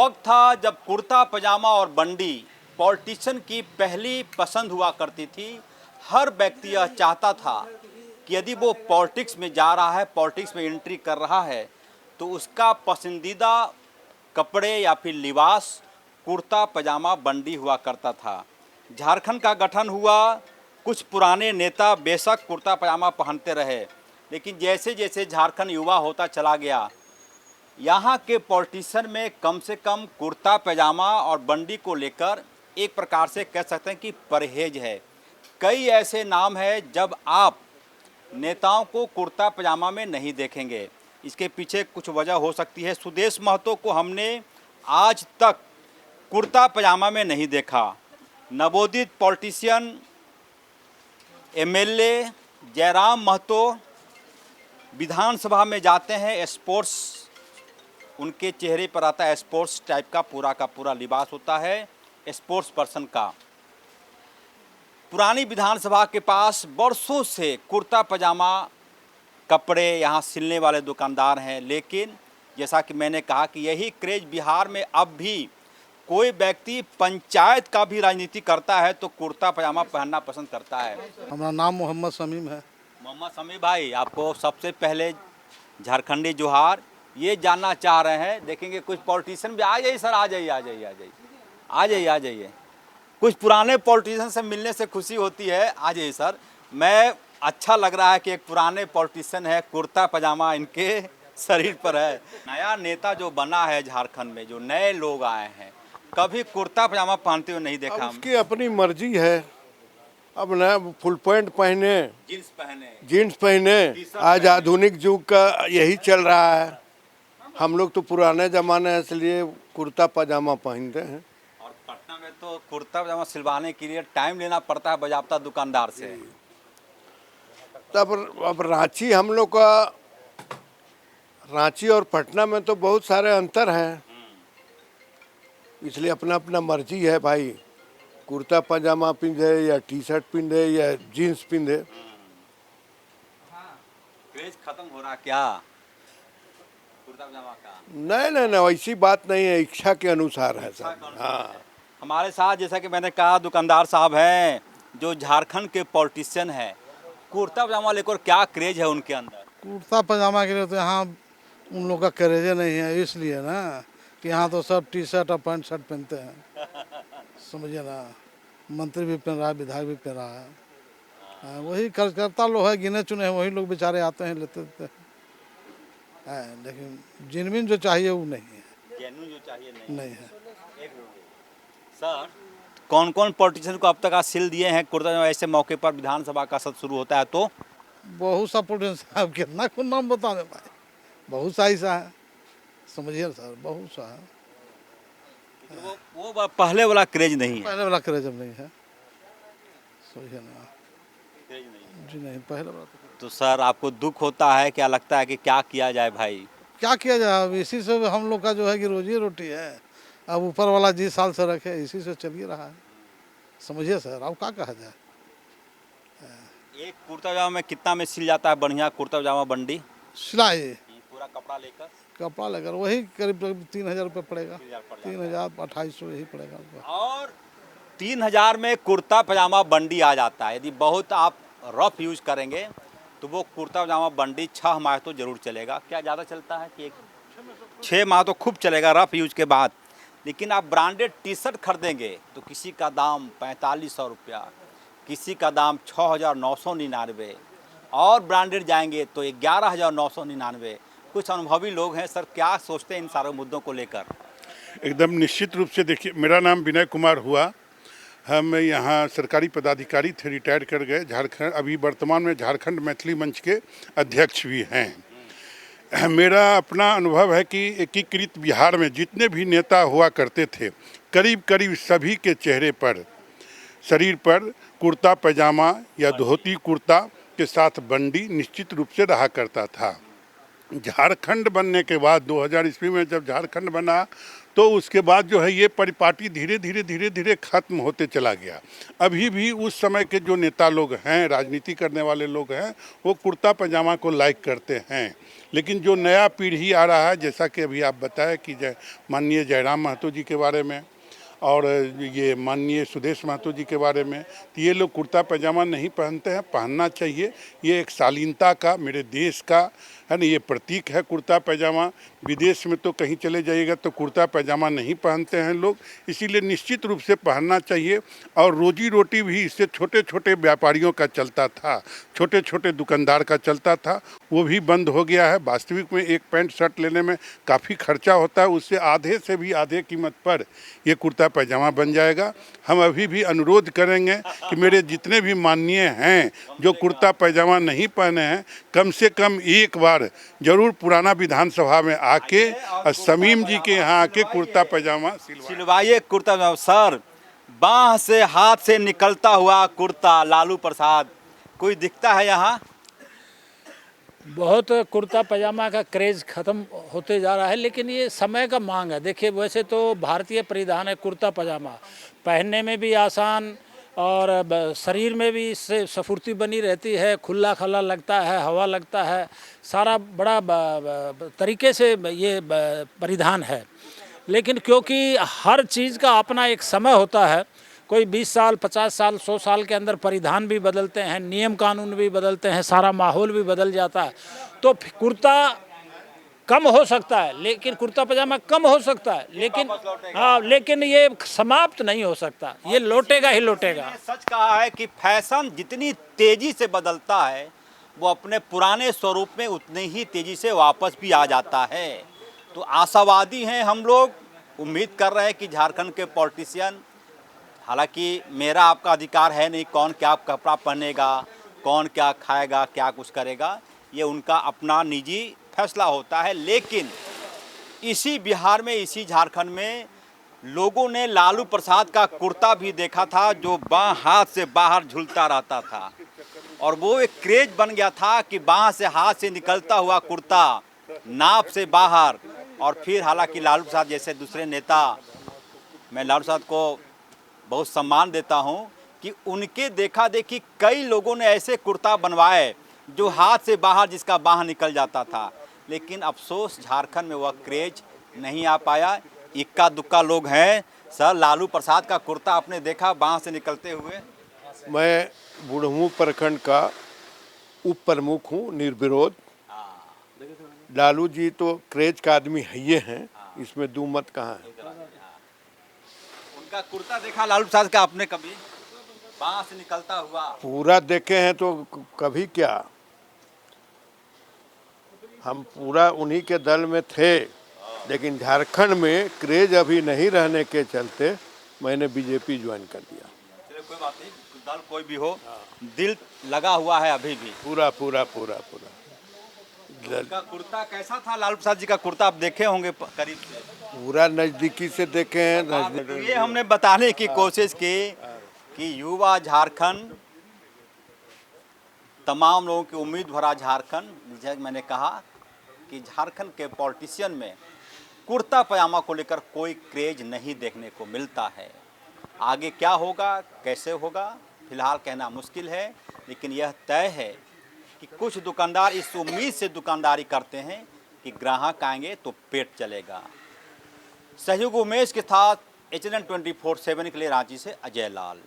वक्त था जब कुर्ता पजामा और बंडी पॉलिटिशियन की पहली पसंद हुआ करती थी। हर व्यक्ति यह चाहता था कि यदि वो पॉलिटिक्स में जा रहा है, पॉलिटिक्स में एंट्री कर रहा है, तो उसका पसंदीदा कपड़े या फिर लिबास कुर्ता पजामा बंडी हुआ करता था। झारखंड का गठन हुआ, कुछ पुराने नेता बेशक कुर्ता पजामा पहनते रहे, लेकिन जैसे जैसे झारखंड युवा होता चला गया, यहाँ के पॉलिटिशियन में कम से कम कुर्ता पजामा और बंडी को लेकर एक प्रकार से कह सकते हैं कि परहेज है। कई ऐसे नाम हैं जब आप नेताओं को कुर्ता पजामा में नहीं देखेंगे। इसके पीछे कुछ वजह हो सकती है। सुदेश महतो को हमने आज तक कुर्ता पजामा में नहीं देखा। नवोदित पॉलिटिशियन एमएलए जयराम महतो विधानसभा में जाते हैं, स्पोर्ट्स उनके चेहरे पर आता है, स्पोर्ट्स टाइप का पूरा लिबास होता है स्पोर्ट्स पर्सन का। पुरानी विधानसभा के पास बरसों से कुर्ता पजामा कपड़े यहाँ सिलने वाले दुकानदार हैं, लेकिन जैसा कि मैंने कहा कि यही क्रेज बिहार में अब भी कोई व्यक्ति पंचायत का भी राजनीति करता है तो कुर्ता पजामा पहनना पसंद करता है। हमारा नाम मोहम्मद शमीम है। मोहम्मद शमीम भाई, आपको सबसे पहले झारखंडी जोहार। ये जानना चाह रहे हैं, देखेंगे कुछ पॉलिटिशियन भी आ जाइए सर, आ जाइए। कुछ पुराने पॉलिटिशियन से मिलने से खुशी होती है, आ जाइए सर। मैं अच्छा लग रहा है कि एक पुराने पॉलिटिशियन है, कुर्ता पजामा इनके शरीर पर है। नया नेता जो बना है झारखंड में, जो नए लोग आए हैं, कभी कुर्ता पजामा पहनते हुए नहीं देखा। उसकी अपनी मर्जी है। अब न फुल पैंट पहने, जीन्स पहने, आज आधुनिक युग का यही चल रहा है। हम लोग तो पुराने जमाने हैं, इसलिए कुर्ता पजामा पहनते हैं। और पटना में तो कुर्ता पजामा सिलवाने के लिए टाइम लेना पड़ता है बाज़ाब्ता दुकानदार से। तब अब रांची, हम लोग का रांची और पटना में तो बहुत सारे अंतर हैं, इसलिए अपना अपना मर्जी है भाई। कुर्ता पजामा पिंधे या टी शर्ट पिंधे या जीन्स पिंधे। क्रेज खत्म हो रहा क्या कुर्ता पजामा का? नहीं, ऐसी बात नहीं है, इच्छा के अनुसार है सर। हाँ, हमारे साथ जैसा कि मैंने कहा दुकानदार साहब हैं जो झारखंड के पॉलिटिशियन हैं। कुर्ता पजामा लेकर क्या क्रेज है उनके अंदर? कुर्ता पजामा के लिए तो यहाँ उन लोग का क्रेज नहीं है, इसलिए ना कि यहाँ तो सब टी शर्ट और पैंट शर्ट पहनते हैं, समझिए ना। मंत्री भी पहन रहा है, विधायक भी पहन रहा है। वही कार्यकर्ता लोग है, गिने चुने हैं, वही लोग बेचारे आते हैं, लेते हैं। लेकिन जेन्युइन जो चाहिए वो नहीं है। जेन्युइन जो चाहिए नहीं है। सर, कौन कौन पॉलिटिशियन को अब तक आप सिल दिए हैं कुर्ता पजामा? ऐसे मौके पर विधानसभा का सत्र शुरू होता है तो बहुत सा पॉलिटिशियन, आप कितना कौन नाम बता दें भाई, बहुत सा ऐसा है, समझिए सर, बहुत सा है। वो पहले वाला क्रेज नहीं है। पहले वाला क्रेज अब नहीं है, समझिए ना। क्रेज नहीं जी नहीं, पहले वाला तो सर आपको दुख होता है, क्या लगता है कि क्या किया जाए भाई? क्या किया जाए? अब इसी से हम लोग का जो है कि रोजी रोटी है। अब ऊपर वाला जिस साल से रखे इसी से चल ही रहा है, समझिए सर। अब क्या कहा जाए? एक कुर्ता पजामा में कितना में सिल जाता है बढ़िया कुर्ता पजामा बंडी? सिलाई पूरा कपड़ा लेकर वही करीब 3,000 रुपये पड़ेगा। 3,000 2,800 यही पड़ेगा। और 3,000 में कुर्ता पजामा बंडी आ जाता है। यदि बहुत आप रफ यूज करेंगे तो वो कुर्ता पजामा बंडी 6 माह तो ज़रूर चलेगा। क्या ज़्यादा चलता है कि 6 माह तो खूब चलेगा रफ यूज के बाद। लेकिन आप ब्रांडेड टी शर्ट खरीदेंगे तो किसी का दाम 4,500 रुपया, किसी का दाम 6,999 और ब्रांडेड जाएंगे तो 11,999। कुछ अनुभवी लोग हैं सर, क्या सोचते हैं इन सारे मुद्दों को लेकर? एकदम निश्चित रूप से देखिए, मेरा नाम विनय कुमार हुआ। हम यहाँ सरकारी पदाधिकारी थे, रिटायर कर गए। झारखंड अभी वर्तमान में झारखंड मैथिली मंच के अध्यक्ष भी हैं। मेरा अपना अनुभव है कि एकीकृत बिहार में जितने भी नेता हुआ करते थे, करीब करीब सभी के चेहरे पर, शरीर पर कुर्ता पैजामा या धोती कुर्ता के साथ बंडी निश्चित रूप से रहा करता था। झारखंड बनने के बाद 2000 ईस्वी में जब झारखंड बना तो उसके बाद जो है ये परिपाटी धीरे धीरे खत्म होते चला गया। अभी भी उस समय के जो नेता लोग हैं, राजनीति करने वाले लोग हैं, वो कुर्ता पजामा को लाइक करते हैं। लेकिन जो नया पीढ़ी आ रहा है, जैसा कि अभी आप बताएं कि माननीय जयराम महतो जी के बारे में और ये माननीय सुदेश महतो जी के बारे में, तो ये लोग कुर्ता पैजामा नहीं पहनते हैं। पहनना चाहिए, ये एक शालीनता का, मेरे देश का है ना, ये प्रतीक है कुर्ता पैजामा। विदेश में तो कहीं चले जाइएगा तो कुर्ता पैजामा नहीं पहनते हैं लोग, इसीलिए निश्चित रूप से पहनना चाहिए। और रोजी रोटी भी इससे छोटे छोटे व्यापारियों का चलता था, छोटे छोटे दुकानदार का चलता था, वो भी बंद हो गया है। वास्तविक में एक पैंट शर्ट लेने में काफ़ी खर्चा होता है, उससे आधे से भी आधे कीमत पर ये कुर्ता पैजामा बन जाएगा। हम अभी भी अनुरोध करेंगे कि मेरे जितने भी माननीय हैं जो कुर्ता पैजामा नहीं पहने हैं, कम से कम एक बार जरूर पुराना विधानसभा में आके और शमीम जी के यहाँ आके कुर्ता पैजामा सिलवाइए। कुर्ता पजामा सर, बाह से हाथ से निकलता हुआ कुर्ता, लालू प्रसाद कोई दिखता है यहाँ? बहुत कुर्ता पजामा का क्रेज़ ख़त्म होते जा रहा है, लेकिन ये समय का मांग है। देखिए, वैसे तो भारतीय परिधान है कुर्ता पजामा, पहनने में भी आसान और शरीर में भी इससे स्फूर्ति बनी रहती है, खुला खला लगता है, हवा लगता है, सारा बड़ा तरीके से ये परिधान है। लेकिन क्योंकि हर चीज़ का अपना एक समय होता है, कोई 20 साल 50 साल 100 साल के अंदर परिधान भी बदलते हैं, नियम कानून भी बदलते हैं, सारा माहौल भी बदल जाता है। तो कुर्ता कम हो सकता है, लेकिन कुर्ता पजामा कम हो सकता है, लेकिन हाँ, लेकिन ये समाप्त नहीं हो सकता, ये लौटेगा ही लौटेगा। सच कहा है कि फैशन जितनी तेजी से बदलता है, वो अपने पुराने स्वरूप में उतनी ही तेजी से वापस भी आ जाता है। तो आशावादी हैं हम लोग, उम्मीद कर रहे हैं कि झारखंड के पॉलिटिशियन, हालांकि मेरा आपका अधिकार है नहीं कौन क्या कपड़ा पहनेगा, कौन क्या खाएगा, क्या कुछ करेगा, ये उनका अपना निजी फैसला होता है। लेकिन इसी बिहार में, इसी झारखंड में लोगों ने लालू प्रसाद का कुर्ता भी देखा था जो बाँ हाथ से बाहर झूलता रहता था, और वो एक क्रेज बन गया था कि बाँ से हाथ से निकलता हुआ कुर्ता, नाप से बाहर। और फिर हालांकि लालू प्रसाद जैसे दूसरे नेता, मैं लालू प्रसाद को बहुत सम्मान देता हूं कि उनके देखा देखी कई लोगों ने ऐसे कुर्ता बनवाए जो हाथ से बाहर, जिसका बाह निकल जाता था। लेकिन अफसोस झारखंड में वह क्रेज नहीं आ पाया। इक्का दुक्का लोग हैं। सर, लालू प्रसाद का कुर्ता आपने देखा बाह से निकलते हुए? मैं बुढ़मू प्रखंड का उप प्रमुख हूँ, निर्विरोध। लालू जी तो क्रेज का आदमी है ये हैं, इसमें दो मत कहाँ है। उनका कुर्ता देखा लालू प्रसाद का आपने कभी बाह से निकलता हुआ? पूरा देखे हैं तो कभी क्या, हम पूरा उन्हीं के दल में थे, लेकिन झारखंड में क्रेज अभी नहीं रहने के चलते मैंने बीजेपी ज्वाइन कर दिया। चलिए कोई बात नहीं, दल कोई भी हो, दिल लगा हुआ है अभी भी। पूरा पूरा पूरा पूरा। उनका कुर्ता कैसा था? लालू प्रसाद जी का कुर्ता आप देखे होंगे करीब से? पूरा नज़दीकी से देखे हैं। ये हमने बताने की कोशिश की कि युवा झारखंड, तमाम लोगों की उम्मीद भरा झारखंड। मैंने कहा कि झारखंड के पॉलिटिशियन में कुर्ता पजामा को लेकर कोई क्रेज नहीं देखने को मिलता है। आगे क्या होगा, कैसे होगा, फिलहाल कहना मुश्किल है। लेकिन यह तय है कि कुछ दुकानदार इस उम्मीद से दुकानदारी करते हैं कि ग्राहक आएंगे तो पेट चलेगा। सहयोग उमेश के साथ HNN 24/7 के लिए रांची से अजय लाल।